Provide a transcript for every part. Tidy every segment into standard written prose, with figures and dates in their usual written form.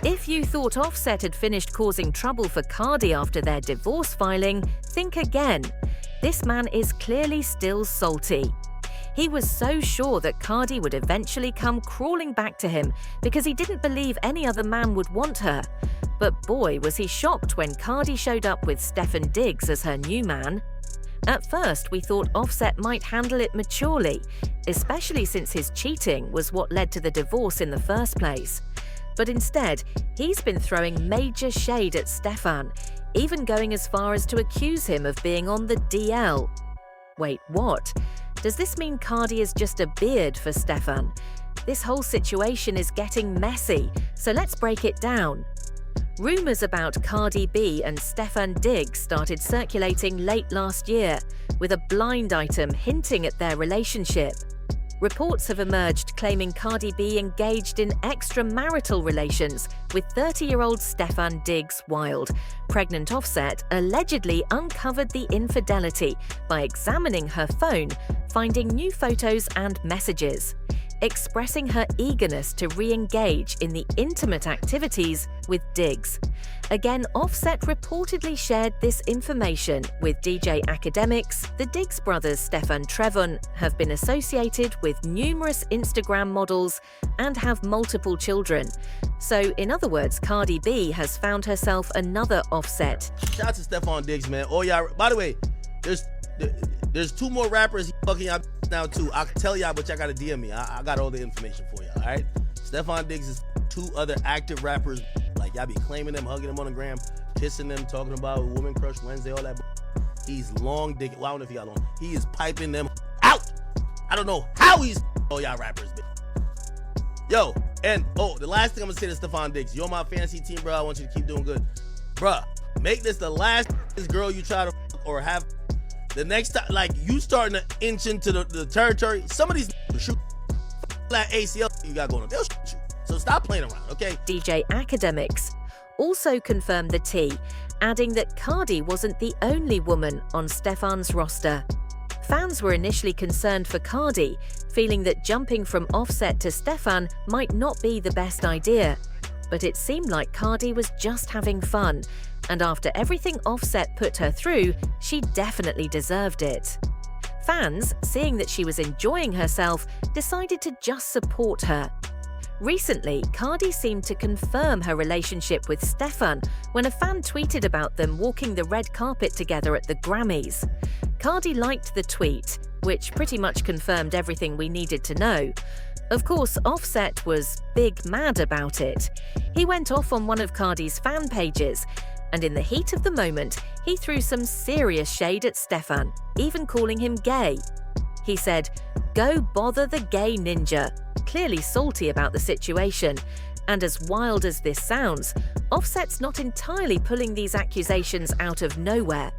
If you thought Offset had finished causing trouble for Cardi after their divorce filing, think again. This man is clearly still salty. He was so sure that Cardi would eventually come crawling back to him because he didn't believe any other man would want her. But boy, was he shocked when Cardi showed up with Stefon Diggs as her new man. At first, we thought Offset might handle it maturely, especially since his cheating was what led to the divorce in the first place. But instead, he's been throwing major shade at Stefon, even going as far as to accuse him of being on the DL. Wait, what? Does this mean Cardi is just a beard for Stefon? This whole situation is getting messy, so let's break it down. Rumors about Cardi B and Stefon Diggs started circulating late last year, with a blind item hinting at their relationship. Reports have emerged claiming Cardi B engaged in extramarital relations with 30-year-old Stefon Diggs while pregnant Offset allegedly uncovered the infidelity by examining her phone, finding new photos and messages, expressing her eagerness to re-engage in the intimate activities with Diggs. Again, Offset reportedly shared this information with DJ Academics. The Diggs brothers Stefan Trevon have been associated with numerous Instagram models and have multiple children. So, in other words, Cardi B has found herself another Offset. Shout out to Stefon Diggs, man. Oh, y'all. By the way, there's two more rappers fucking y'all now too. I can tell y'all, but y'all gotta DM me. I got all the information for y'all. All right. Stefon Diggs is two other active rappers. Like y'all be claiming them, hugging them on the gram, kissing them, talking about Woman Crush Wednesday, all that. He's long dick. Well, I don't know if he got long. He is piping them out. I don't know how he's all y'all rappers. Yo, and the last thing I'm gonna say to Stefon Diggs, you're on my fantasy team, bro. I want you to keep doing good, bruh. Make this the last girl you try to or have. The next time, like, you starting to inch into the territory, some of these shoot that ACL you got going on, they'll shoot you. So stop playing around, okay? DJ Academics also confirmed the tea, adding that Cardi wasn't the only woman on Stefon's roster. Fans were initially concerned for Cardi, feeling that jumping from Offset to Stefon might not be the best idea. But it seemed like Cardi was just having fun, and after everything Offset put her through, she definitely deserved it. Fans, seeing that she was enjoying herself, decided to just support her. Recently, Cardi seemed to confirm her relationship with Stefon when a fan tweeted about them walking the red carpet together at the Grammys. Cardi liked the tweet, which pretty much confirmed everything we needed to know. Of course, Offset was big mad about it. He went off on one of Cardi's fan pages, and in the heat of the moment, he threw some serious shade at Stefon, even calling him gay. He said, "Go bother the gay ninja," clearly salty about the situation. And as wild as this sounds, Offset's not entirely pulling these accusations out of nowhere.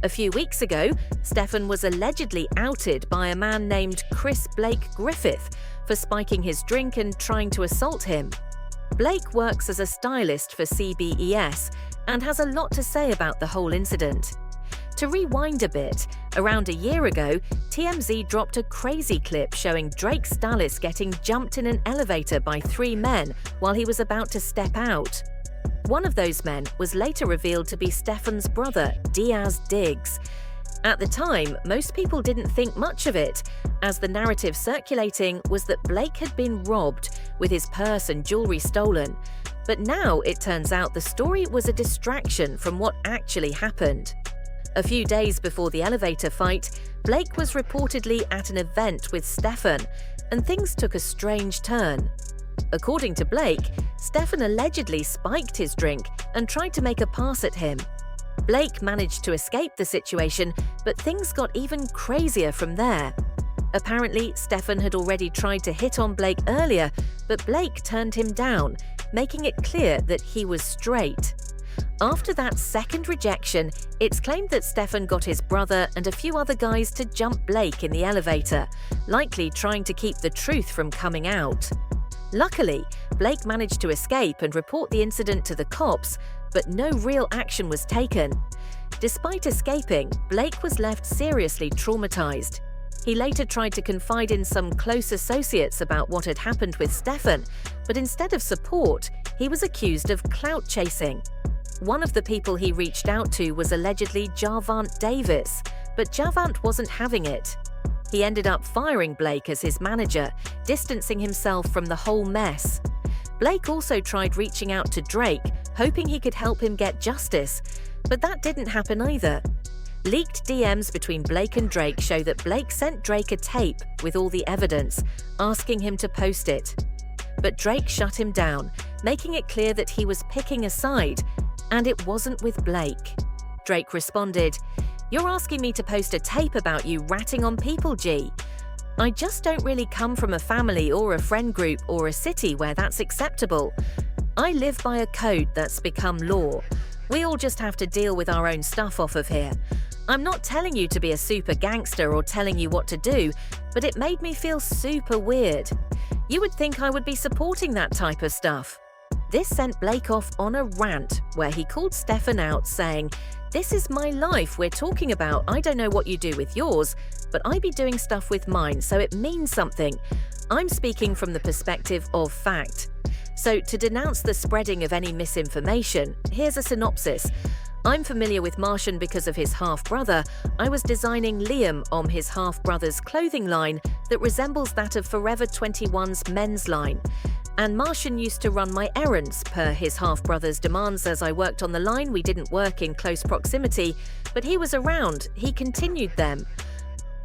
A few weeks ago, Stefon was allegedly outed by a man named Chris Blake Griffith for spiking his drink and trying to assault him. Blake works as a stylist for CBES and has a lot to say about the whole incident. To rewind a bit, around a year ago, TMZ dropped a crazy clip showing Drake stylist getting jumped in an elevator by 3 men while he was about to step out. One of those men was later revealed to be Stefon's brother, Diaz Diggs. At the time, most people didn't think much of it, as the narrative circulating was that Blake had been robbed, with his purse and jewelry stolen. But now it turns out the story was a distraction from what actually happened. A few days before the elevator fight, Blake was reportedly at an event with Stefon, and things took a strange turn. According to Blake, Stefon allegedly spiked his drink and tried to make a pass at him. Blake managed to escape the situation, but things got even crazier from there. Apparently, Stefon had already tried to hit on Blake earlier, but Blake turned him down, making it clear that he was straight. After that second rejection, it's claimed that Stefon got his brother and a few other guys to jump Blake in the elevator, likely trying to keep the truth from coming out. Luckily, Blake managed to escape and report the incident to the cops, but no real action was taken. Despite escaping, Blake was left seriously traumatized. He later tried to confide in some close associates about what had happened with Stefon, but instead of support, he was accused of clout chasing. One of the people he reached out to was allegedly Javante Davis, but Javante wasn't having it. He ended up firing Blake as his manager, distancing himself from the whole mess. Blake also tried reaching out to Drake, hoping he could help him get justice, but that didn't happen either. Leaked DMs between Blake and Drake show that Blake sent Drake a tape with all the evidence, asking him to post it. But Drake shut him down, making it clear that he was picking a side, and it wasn't with Blake. Drake responded, "You're asking me to post a tape about you ratting on people, G. I just don't really come from a family or a friend group or a city where that's acceptable. I live by a code that's become law. We all just have to deal with our own stuff off of here. I'm not telling you to be a super gangster or telling you what to do, but it made me feel super weird. You would think I would be supporting that type of stuff." This sent Blake off on a rant where he called Stefon out, saying, "This is my life we're talking about. I don't know what you do with yours, but I be doing stuff with mine, so it means something. I'm speaking from the perspective of fact." So to denounce the spreading of any misinformation, here's a synopsis. "I'm familiar with Martian because of his half-brother. I was designing Liam on his half-brother's clothing line that resembles that of Forever 21's men's line. And Martian used to run my errands per his half-brother's demands. As I worked on the line, we didn't work in close proximity, but he was around, he continued them.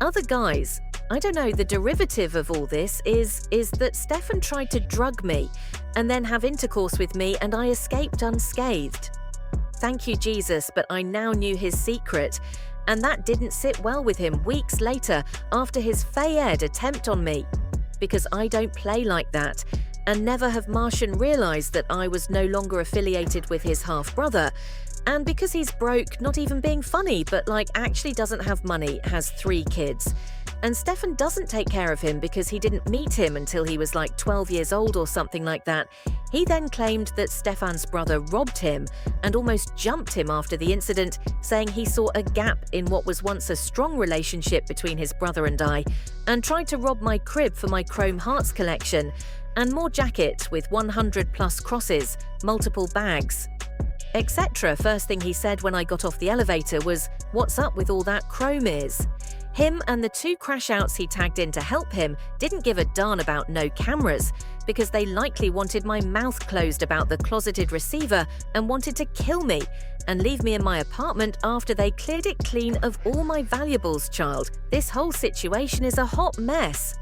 Other guys, I don't know, the derivative of all this is that Stefon tried to drug me and then have intercourse with me and I escaped unscathed. Thank you, Jesus, but I now knew his secret, and that didn't sit well with him weeks later after his failed attempt on me. Because I don't play like that, and never have Martian realized that I was no longer affiliated with his half-brother, and because he's broke, not even being funny, but like actually doesn't have money, has 3 kids. And Stefon doesn't take care of him because he didn't meet him until he was like 12 years old or something like that. He then claimed that Stefon's brother robbed him and almost jumped him after the incident, saying he saw a gap in what was once a strong relationship between his brother and I, and tried to rob my crib for my Chrome Hearts collection, and more jacket with 100+ crosses, multiple bags, etc. First thing he said when I got off the elevator was, "What's up with all that chrome is?" Him and the 2 crash outs he tagged in to help him didn't give a darn about no cameras, because they likely wanted my mouth closed about the closeted receiver and wanted to kill me and leave me in my apartment after they cleared it clean of all my valuables, child. This whole situation is a hot mess.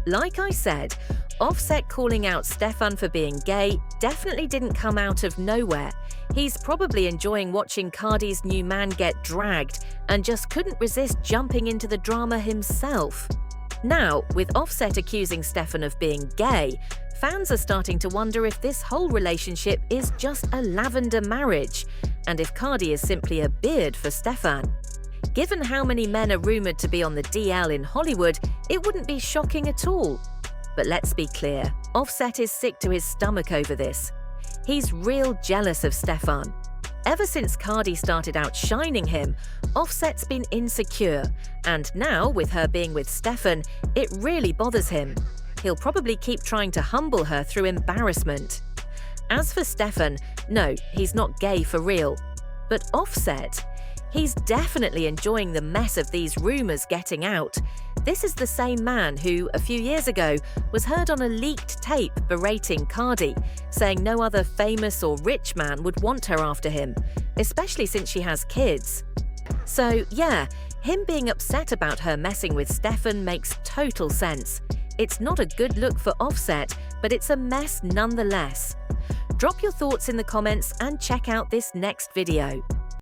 Like I said, Offset calling out Stefon for being gay definitely didn't come out of nowhere. He's probably enjoying watching Cardi's new man get dragged and just couldn't resist jumping into the drama himself. Now, with Offset accusing Stefon of being gay, fans are starting to wonder if this whole relationship is just a lavender marriage, and if Cardi is simply a beard for Stefon. Given how many men are rumored to be on the DL in Hollywood, it wouldn't be shocking at all. But let's be clear, Offset is sick to his stomach over this. He's real jealous of Stefon. Ever since Cardi started outshining him, Offset's been insecure, and now, with her being with Stefon, it really bothers him. He'll probably keep trying to humble her through embarrassment. As for Stefon, no, he's not gay for real. But Offset, he's definitely enjoying the mess of these rumors getting out. This is the same man who, a few years ago, was heard on a leaked tape berating Cardi, saying no other famous or rich man would want her after him, especially since she has kids. So yeah, him being upset about her messing with Stefon makes total sense. It's not a good look for Offset, but it's a mess nonetheless. Drop your thoughts in the comments and check out this next video.